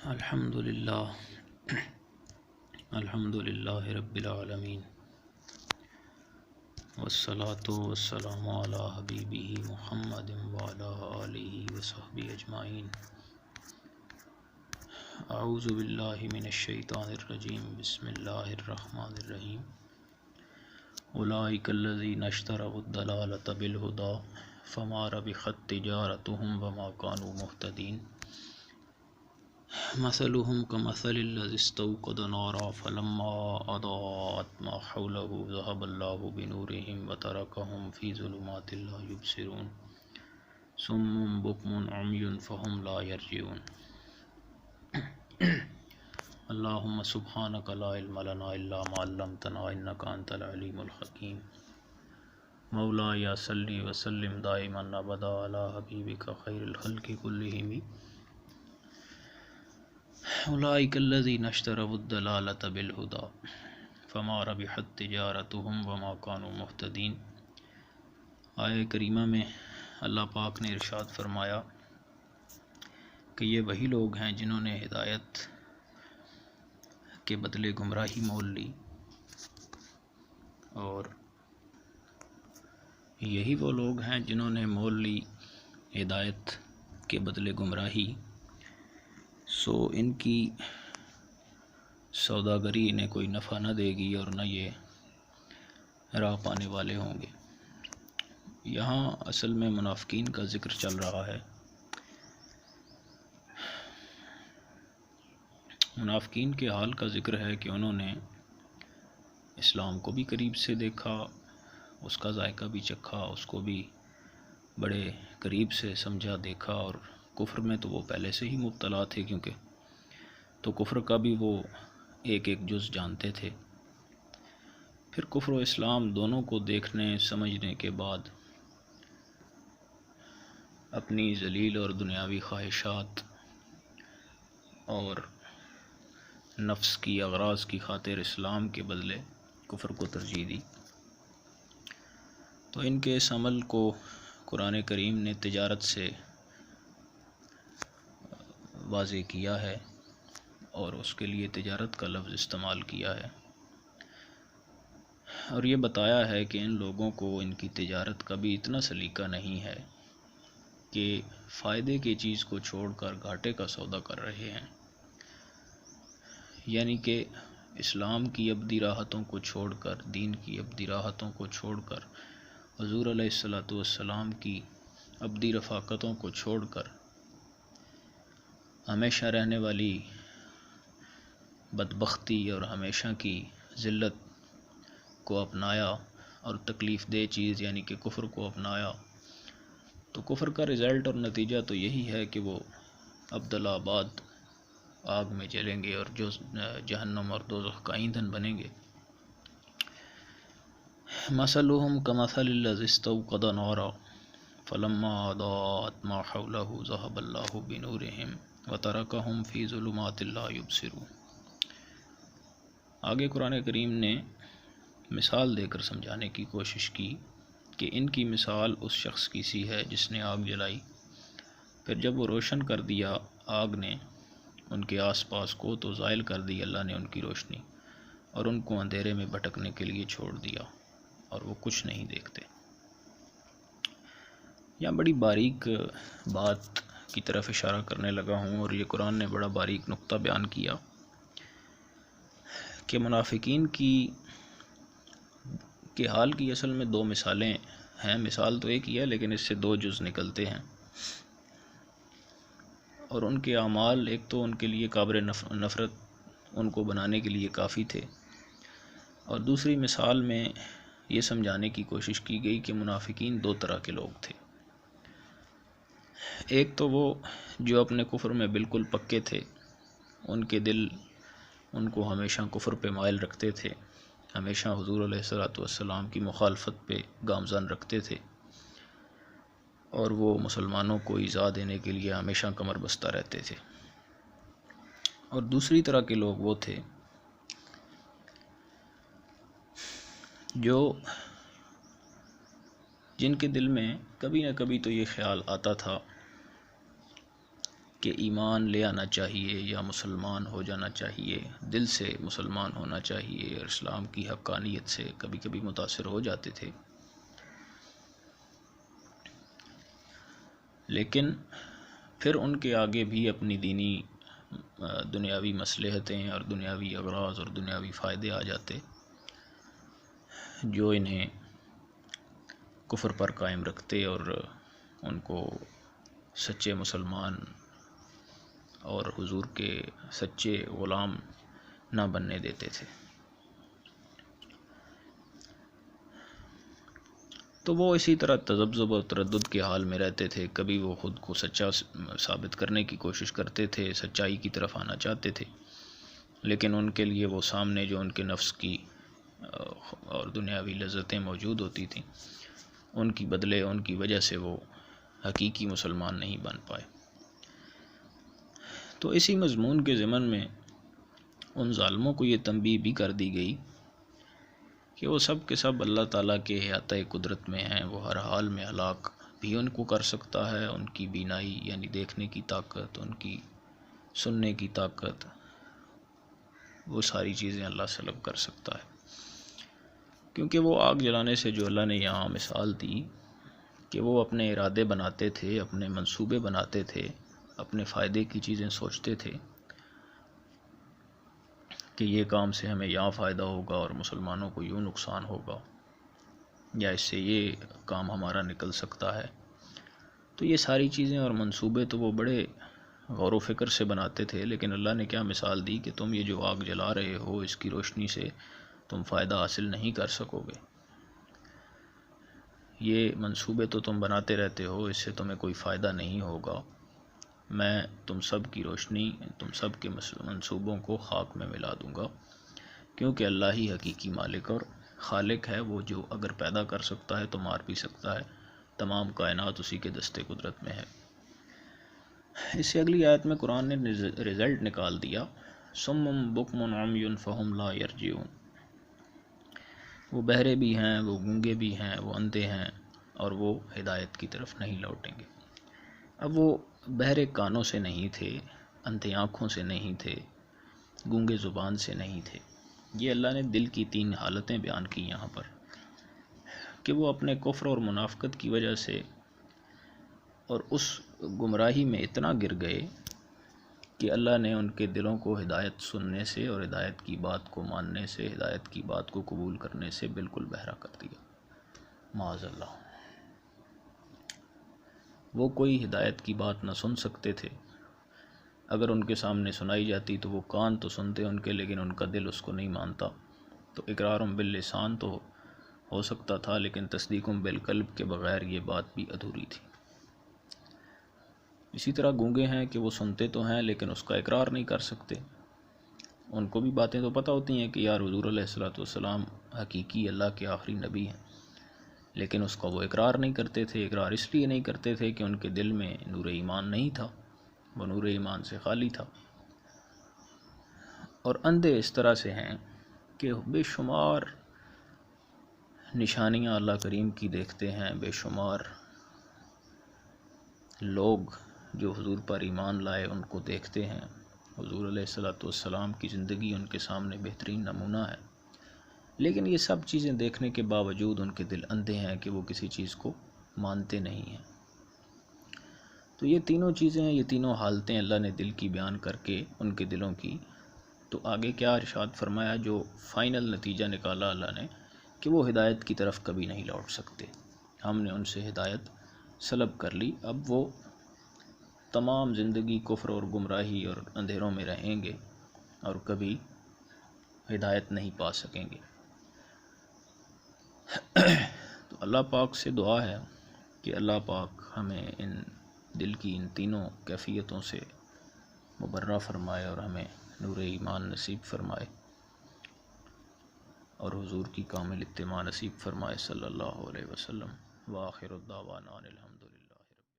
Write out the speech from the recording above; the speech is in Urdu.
الحمد للہ رب العالمین والصلاة والسلام علی حبیبہ محمد وعلی آلہ وصحبہ اجمعین۔ اعوذ باللہ من الشیطان الرجیم، بسم اللہ الرحمن الرحیم۔ اولئک الذین اشتروا الضلالۃ بالہدی فما ربحت تجارتہم وما کانوا مہتدین۔ مثلهم كمثل الذي استوقد نارا فلما أضاءت ما حوله ذهب الله بنورهم وتركهم في ظلمات لا يبصرون صم بكم عمي فهم لا يرجعون۔ اللهم سبحانك لا علم لنا إلا ما علمتنا إنك أنت العليم الحكيم۔ مولاي صل وسلم دائما أبدا على حبيبك خير الخلق كلهم۔ اولئک الذین اشتروا الضلالۃ بالہدی فما ربحت تجارتہم وما کانوا مہتدین۔ آیہ کریمہ میں اللہ پاک نے ارشاد فرمایا کہ یہ وہی لوگ ہیں جنہوں نے ہدایت کے بدلے گمراہی مول لی، اور یہی وہ لوگ ہیں جنہوں نے مول لی ہدایت کے بدلے گمراہی، سو ان کی سوداگری انہیں کوئی نفع نہ دے گی اور نہ یہ راہ پانے والے ہوں گے۔ یہاں اصل میں منافقین کا ذکر چل رہا ہے۔ منافقین کے حال کا ذکر ہے کہ انہوں نے اسلام کو بھی قریب سے دیکھا، اس کا ذائقہ بھی چکھا، اس کو بھی بڑے قریب سے سمجھا دیکھا، اور کفر میں تو وہ پہلے سے ہی مبتلا تھے، کیونکہ تو کفر کا بھی وہ ایک ایک جز جانتے تھے۔ پھر کفر و اسلام دونوں کو دیکھنے سمجھنے کے بعد اپنی ذلیل اور دنیاوی خواہشات اور نفس کی اغراض کی خاطر اسلام کے بدلے کفر کو ترجیح دی۔ تو ان کے اس عمل کو قرآن کریم نے تجارت سے واضح کیا ہے، اور اس کے لیے تجارت کا لفظ استعمال کیا ہے، اور یہ بتایا ہے کہ ان لوگوں کو ان کی تجارت کا بھی اتنا سلیقہ نہیں ہے کہ فائدے کی چیز کو چھوڑ کر گھاٹے کا سودا کر رہے ہیں، یعنی کہ اسلام کی ابدی راحتوں کو چھوڑ کر، دین کی ابدی راحتوں کو چھوڑ کر، حضور علیہ السلام کی ابدی رفاقتوں کو چھوڑ کر ہمیشہ رہنے والی بدبختی اور ہمیشہ کی ذلت کو اپنایا، اور تکلیف دہ چیز یعنی کہ کفر کو اپنایا، تو کفر کا رزلٹ اور نتیجہ تو یہی ہے کہ وہ ابدالآباد آگ میں جلیں گے، اور جو جہنم اور دوزخ کا ایندھن بنیں گے۔ مثلهم كمثل الذي استوقد نارا فلما أضاءت ما حوله ذهب الله بنورهم وتركهم في ظلمات لا يبصرون۔ آگے قرآن کریم نے مثال دے کر سمجھانے کی کوشش کی کہ ان کی مثال اس شخص کی سی ہے جس نے آگ جلائی، پھر جب وہ روشن کر دیا آگ نے ان کے آس پاس کو، تو زائل کر دی اللہ نے ان کی روشنی، اور ان کو اندھیرے میں بھٹکنے کے لیے چھوڑ دیا، اور وہ کچھ نہیں دیکھتے۔ یہاں بڑی باریک بات کی طرف اشارہ کرنے لگا ہوں، اور یہ قرآن نے بڑا باریک نقطہ بیان کیا کہ منافقین کے حال کی اصل میں دو مثالیں ہیں۔ مثال تو ایک ہی ہے، لیکن اس سے دو جز نکلتے ہیں، اور ان کے اعمال ایک تو ان کے لیے قابل نفرت ان کو بنانے کے لیے کافی تھے، اور دوسری مثال میں یہ سمجھانے کی کوشش کی گئی کہ منافقین دو طرح کے لوگ تھے۔ ایک تو وہ جو اپنے کفر میں بالکل پکے تھے، ان کے دل ان کو ہمیشہ کفر پہ مائل رکھتے تھے، ہمیشہ حضور علیہ السلام کی مخالفت پہ گامزن رکھتے تھے، اور وہ مسلمانوں کو ایذا دینے کے لیے ہمیشہ کمر بستہ رہتے تھے۔ اور دوسری طرح کے لوگ وہ تھے جن کے دل میں کبھی نہ کبھی تو یہ خیال آتا تھا کہ ایمان لے آنا چاہیے یا مسلمان ہو جانا چاہیے، دل سے مسلمان ہونا چاہیے، اور اسلام کی حقانیت سے کبھی کبھی متاثر ہو جاتے تھے، لیکن پھر ان کے آگے بھی اپنی دینی دنیاوی مصلحتیں اور دنیاوی اغراض اور دنیاوی فائدے آ جاتے جو انہیں کفر پر قائم رکھتے اور ان کو سچے مسلمان اور حضور کے سچے غلام نہ بننے دیتے تھے۔ تو وہ اسی طرح تذبذب اور تردد کے حال میں رہتے تھے، کبھی وہ خود کو سچا ثابت کرنے کی کوشش کرتے تھے، سچائی کی طرف آنا چاہتے تھے، لیکن ان کے لیے وہ سامنے جو ان کے نفس کی اور دنیاوی لذتیں موجود ہوتی تھیں، ان کی بدلے ان کی وجہ سے وہ حقیقی مسلمان نہیں بن پائے۔ تو اسی مضمون کے ضمن میں ان ظالموں کو یہ تنبیہ بھی کر دی گئی کہ وہ سب کے سب اللہ تعالیٰ کے احاطۂ قدرت میں ہیں، وہ ہر حال میں ہلاک بھی ان کو کر سکتا ہے، ان کی بینائی یعنی دیکھنے کی طاقت، ان کی سننے کی طاقت، وہ ساری چیزیں اللہ سلب کر سکتا ہے، کیونکہ وہ آگ جلانے سے جو اللہ نے یہاں مثال دی کہ وہ اپنے ارادے بناتے تھے، اپنے منصوبے بناتے تھے، اپنے فائدے کی چیزیں سوچتے تھے کہ یہ کام سے ہمیں یہاں فائدہ ہوگا اور مسلمانوں کو یوں نقصان ہوگا، یا اس سے یہ کام ہمارا نکل سکتا ہے۔ تو یہ ساری چیزیں اور منصوبے تو وہ بڑے غور و فکر سے بناتے تھے، لیکن اللہ نے کیا مثال دی کہ تم یہ جو آگ جلا رہے ہو اس کی روشنی سے تم فائدہ حاصل نہیں کر سکو گے، یہ منصوبے تو تم بناتے رہتے ہو، اس سے تمہیں کوئی فائدہ نہیں ہوگا، میں تم سب کی روشنی، تم سب کے منصوبوں کو خاک میں ملا دوں گا، کیونکہ اللہ ہی حقیقی مالک اور خالق ہے، وہ جو اگر پیدا کر سکتا ہے تو مار بھی سکتا ہے، تمام کائنات اسی کے دستے قدرت میں ہے۔ اس سے اگلی آیت میں قرآن نے رزلٹ نکال دیا، صم بکم عمی فہم لا یرجعون، وہ بہرے بھی ہیں، وہ گونگے بھی ہیں، وہ اندھے ہیں، اور وہ ہدایت کی طرف نہیں لوٹیں گے۔ اب وہ بہرے کانوں سے نہیں تھے، اندھے آنکھوں سے نہیں تھے، گونگے زبان سے نہیں تھے، یہ اللہ نے دل کی 3 حالتیں بیان کی یہاں پر، کہ وہ اپنے کفر اور منافقت کی وجہ سے اور اس گمراہی میں اتنا گر گئے کہ اللہ نے ان کے دلوں کو ہدایت سننے سے اور ہدایت کی بات کو ماننے سے، ہدایت کی بات کو قبول کرنے سے بالکل بہرا کر دیا، معاذ اللہ۔ وہ کوئی ہدایت کی بات نہ سن سکتے تھے، اگر ان کے سامنے سنائی جاتی تو وہ کان تو سنتے ان کے، لیکن ان کا دل اس کو نہیں مانتا، تو اقرارم باللسان تو ہو سکتا تھا، لیکن تصدیقم بالقلب کے بغیر یہ بات بھی ادھوری تھی۔ اسی طرح گونگے ہیں کہ وہ سنتے تو ہیں لیکن اس کا اقرار نہیں کر سکتے، ان کو بھی باتیں تو پتہ ہوتی ہیں کہ یار حضور علیہ السلام حقیقی اللہ کے آخری نبی ہیں، لیکن اس کا وہ اقرار نہیں کرتے تھے۔ اقرار اس لیے نہیں کرتے تھے کہ ان کے دل میں نور ایمان نہیں تھا، وہ نور ایمان سے خالی تھا۔ اور اندھے اس طرح سے ہیں کہ بے شمار نشانیاں اللہ کریم کی دیکھتے ہیں، بے شمار لوگ جو حضور پر ایمان لائے ان کو دیکھتے ہیں، حضور علیہ السلام کی زندگی ان کے سامنے بہترین نمونہ ہے، لیکن یہ سب چیزیں دیکھنے کے باوجود ان کے دل اندھے ہیں کہ وہ کسی چیز کو مانتے نہیں ہیں۔ تو یہ تینوں چیزیں، یہ تینوں حالتیں اللہ نے دل کی بیان کر کے ان کے دلوں کی، تو آگے کیا ارشاد فرمایا، جو فائنل نتیجہ نکالا اللہ نے کہ وہ ہدایت کی طرف کبھی نہیں لوٹ سکتے، ہم نے ان سے ہدایت سلب کر لی، اب وہ تمام زندگی کفر اور گمراہی اور اندھیروں میں رہیں گے اور کبھی ہدایت نہیں پا سکیں گے۔ تو اللہ پاک سے دعا ہے کہ اللہ پاک ہمیں ان دل کی ان تینوں کیفیتوں سے مبرہ فرمائے اور ہمیں نور ایمان نصیب فرمائے اور حضور کی کامل اتباع نصیب فرمائے صلی اللہ علیہ وسلم۔ وآخر الدعوانا الحمد